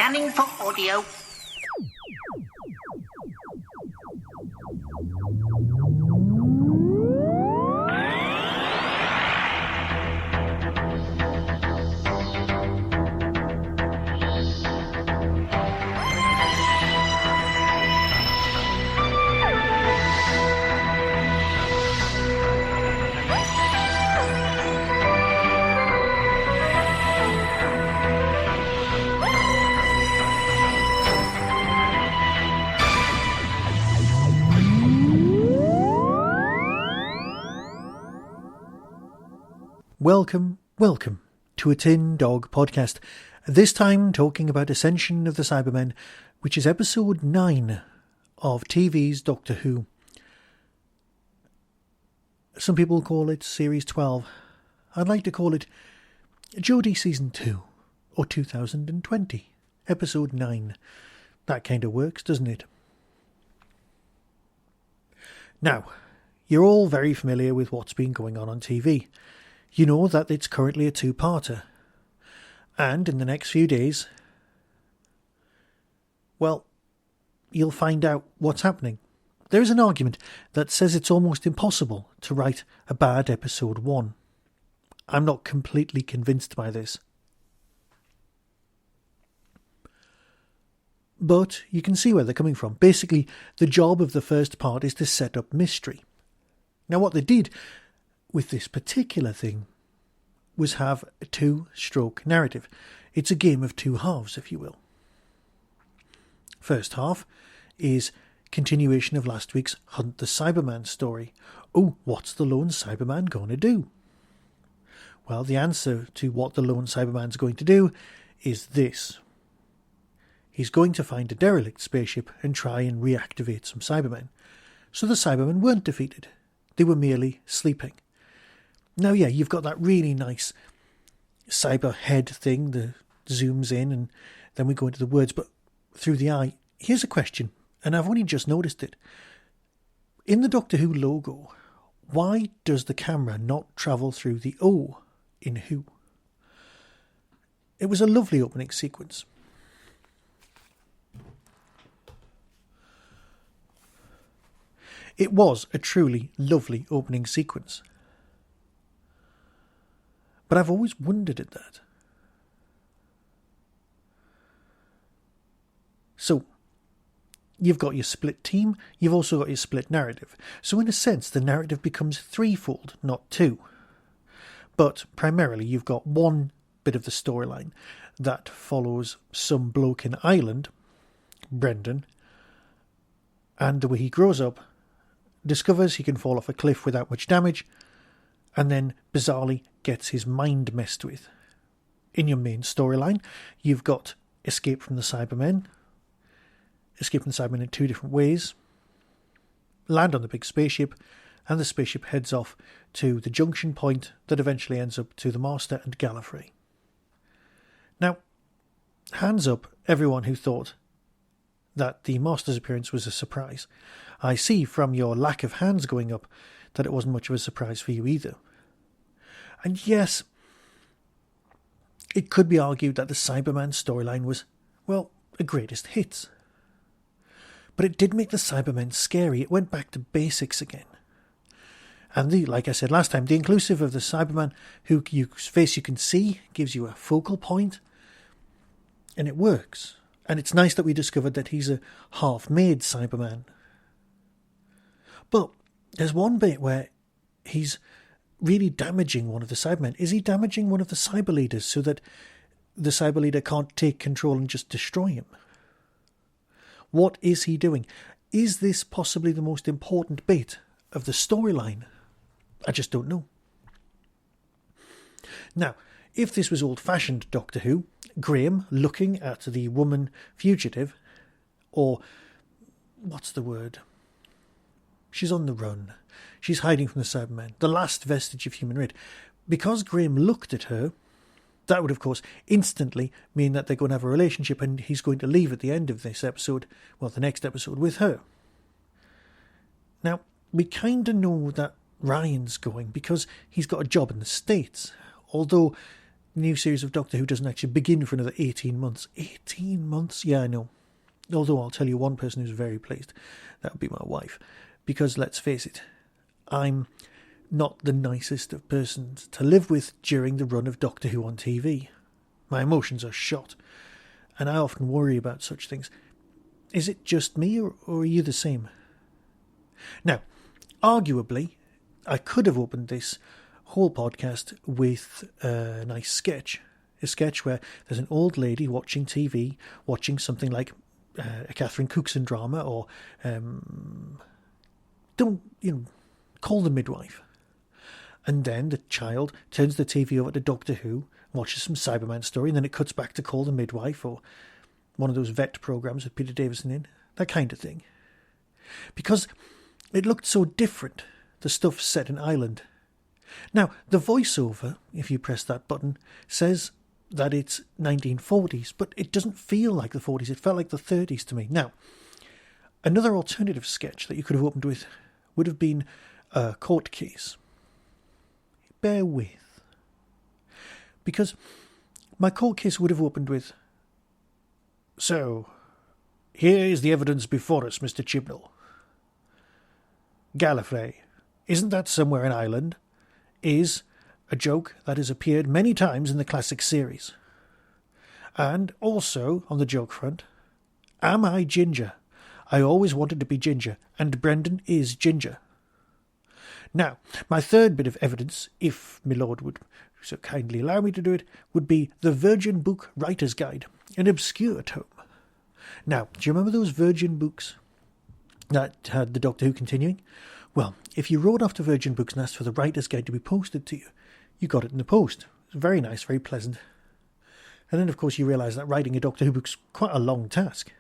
Scanning for audio. Welcome to a Tin Dog podcast. This time talking about Ascension of the Cybermen, which is episode 9 of TV's Doctor Who. Some people call it series 12. I'd like to call it Jodie season 2 or 2020, episode 9. That kind of works, doesn't it? Now, you're all very familiar with what's been going on TV. You know that it's currently a 2-parter. And in the next few days, well, you'll find out what's happening. There is an argument that says it's almost impossible to write a bad episode 1. I'm not completely convinced by this. But you can see where they're coming from. Basically, the job of the first part is to set up mystery. Now, what they did with this particular thing was have a 2-stroke narrative. It's a game of 2 halves, if you will. First half is continuation of last week's Hunt the Cyberman story. Oh, what's the lone Cyberman going to do? Well, the answer to what the lone Cyberman's going to do is this. He's going to find a derelict spaceship and try and reactivate some Cybermen. So the Cybermen weren't defeated. They were merely sleeping. Now, yeah, you've got that really nice cyber head thing that zooms in and then we go into the words, but through the eye. Here's a question, and I've only just noticed it. In the Doctor Who logo, why does the camera not travel through the O in Who? It was a lovely opening sequence. It was a truly lovely opening sequence. But I've always wondered at that. So, you've got your split team, you've also got your split narrative. So in a sense, the narrative becomes threefold, not 2. But primarily, you've got one bit of the storyline that follows some bloke in Ireland, Brendan, and the way he grows up, discovers he can fall off a cliff without much damage, and then bizarrely gets his mind messed with. In your main storyline, you've got escape from the Cybermen, escape from the Cybermen in 2 different ways, land on the big spaceship, and the spaceship heads off to the junction point that eventually ends up to the Master and Gallifrey. Now, hands up everyone who thought that the Master's appearance was a surprise. I see from your lack of hands going up that it wasn't much of a surprise for you either. And yes, it could be argued that the Cyberman storyline was, well, a greatest hits. But it did make the Cybermen scary. It went back to basics again. And like I said last time, the inclusive of the Cyberman whose face you can see gives you a focal point. And it works. And it's nice that we discovered that he's a half-made Cyberman. But there's one bit where he's really damaging one of the Cybermen. Is he damaging one of the Cyber Leaders so that the Cyber Leader can't take control and just destroy him? What is he doing? Is this possibly the most important bit of the storyline? I just don't know. Now, if this was old-fashioned Doctor Who, Graham looking at the woman fugitive, or what's the word? She's on the run. She's hiding from the Cybermen, the last vestige of human race. Because Graham looked at her, that would, of course, instantly mean that they're going to have a relationship and he's going to leave at the end of this episode, well, the next episode, with her. Now, we kind of know that Ryan's going because he's got a job in the States, although new series of Doctor Who doesn't actually begin for another 18 months. 18 months? Yeah, I know. Although I'll tell you one person who's very pleased. That would be my wife. Because, let's face it, I'm not the nicest of persons to live with during the run of Doctor Who on TV. My emotions are shot, and I often worry about such things. Is it just me, or are you the same? Now, arguably, I could have opened this whole podcast with a nice sketch. A sketch where there's an old lady watching TV, watching something like a Catherine Cookson drama, or Call the Midwife. And then the child turns the TV over to Doctor Who, watches some Cyberman story, and then it cuts back to Call the Midwife, or one of those vet programmes with Peter Davison in. That kind of thing. Because it looked so different, the stuff set in Ireland. Now, the voiceover, if you press that button, says that it's 1940s, but it doesn't feel like the 40s. It felt like the 30s to me. Now, another alternative sketch that you could have opened with would have been a court case. Bear with. Because my court case would have opened with, "So, here is the evidence before us, Mr. Chibnall. Gallifrey, isn't that somewhere in Ireland? Is a joke that has appeared many times in the classic series. And also, on the joke front, am I ginger? I always wanted to be ginger, and Brendan is ginger. Now, my third bit of evidence, if my lord would so kindly allow me to do it, would be the Virgin Book Writer's Guide, an obscure tome. Now, do you remember those Virgin books that had the Doctor Who continuing? Well, if you wrote off to Virgin Books and asked for the Writer's Guide to be posted to you, you got it in the post. It was very nice, very pleasant. And then, of course, you realise that writing a Doctor Who book's quite a long task.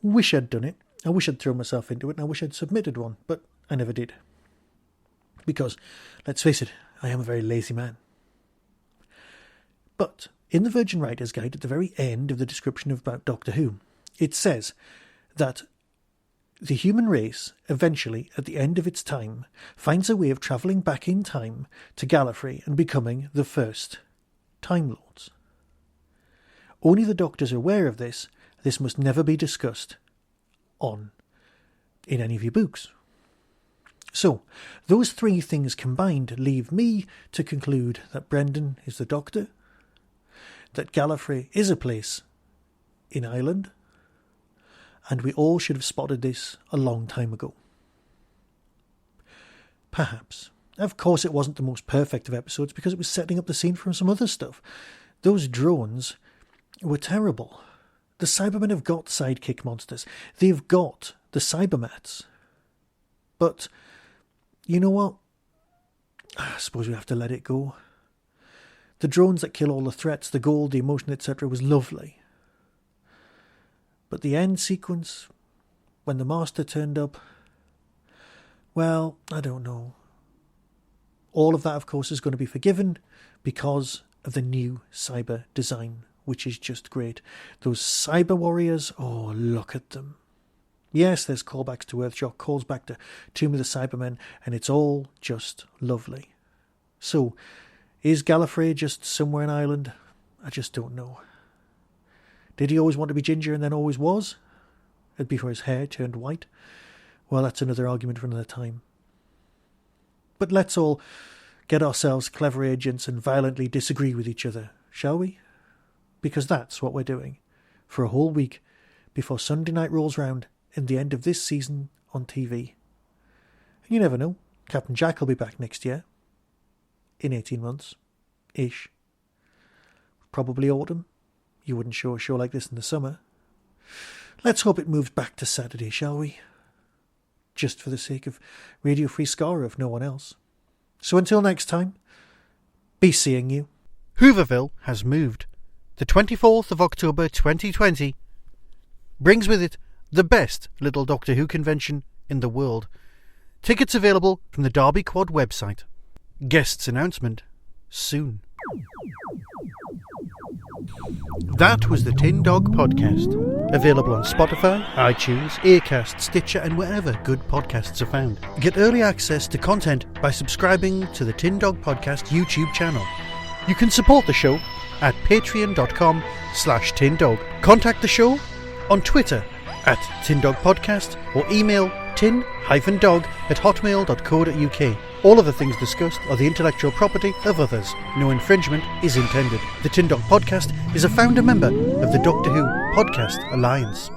Wish I'd done it. I wish I'd thrown myself into it, and I wish I'd submitted one, but I never did. Because, let's face it, I am a very lazy man. But in the Virgin Writer's Guide, at the very end of the description about Doctor Who, it says that the human race, eventually, at the end of its time, finds a way of travelling back in time to Gallifrey and becoming the first Time Lords. Only the Doctors are aware of this. This must never be discussed in any of your books. So, those three things combined leave me to conclude that Brendan is the Doctor, that Gallifrey is a place in Ireland, and we all should have spotted this a long time ago. Perhaps. Of course, it wasn't the most perfect of episodes because it was setting up the scene from some other stuff. Those drones were terrible. The Cybermen have got sidekick monsters. They've got the Cybermats. But, you know what? I suppose we have to let it go. The drones that kill all the threats, the gold, the emotion, etc. was lovely. But the end sequence, when the Master turned up, well, I don't know. All of that, of course, is going to be forgiven because of the new cyber design, which is just great. Those cyber warriors, oh, look at them. Yes, there's callbacks to Earthshock, calls back to Tomb of the Cybermen, and it's all just lovely. So, is Gallifrey just somewhere in Ireland? I just don't know. Did he always want to be ginger and then always was? Before his hair turned white? Well, that's another argument for another time. But let's all get ourselves clever agents and violently disagree with each other, shall we? Because that's what we're doing. For a whole week, before Sunday night rolls round and the end of this season on TV. And you never know, Captain Jack will be back next year. In 18 months. Ish. Probably autumn. You wouldn't show a show like this in the summer. Let's hope it moves back to Saturday, shall we? Just for the sake of Radio Free Skara, if no one else. So until next time, be seeing you. Hooverville has moved. The 24th of October 2020 brings with it the best little Doctor Who convention in the world. Tickets available from the Derby Quad website. Guests announcement soon. That was the Tin Dog Podcast. Available on Spotify, iTunes, Acast, Stitcher and wherever good podcasts are found. Get early access to content by subscribing to the Tin Dog Podcast YouTube channel. You can support the show at patreon.com/tindog. Contact the show on Twitter at tindogpodcast or email tin-dog@hotmail.co.uk. All of the things discussed are the intellectual property of others. No infringement is intended. The Tin Dog Podcast is a founder member of the Doctor Who Podcast Alliance.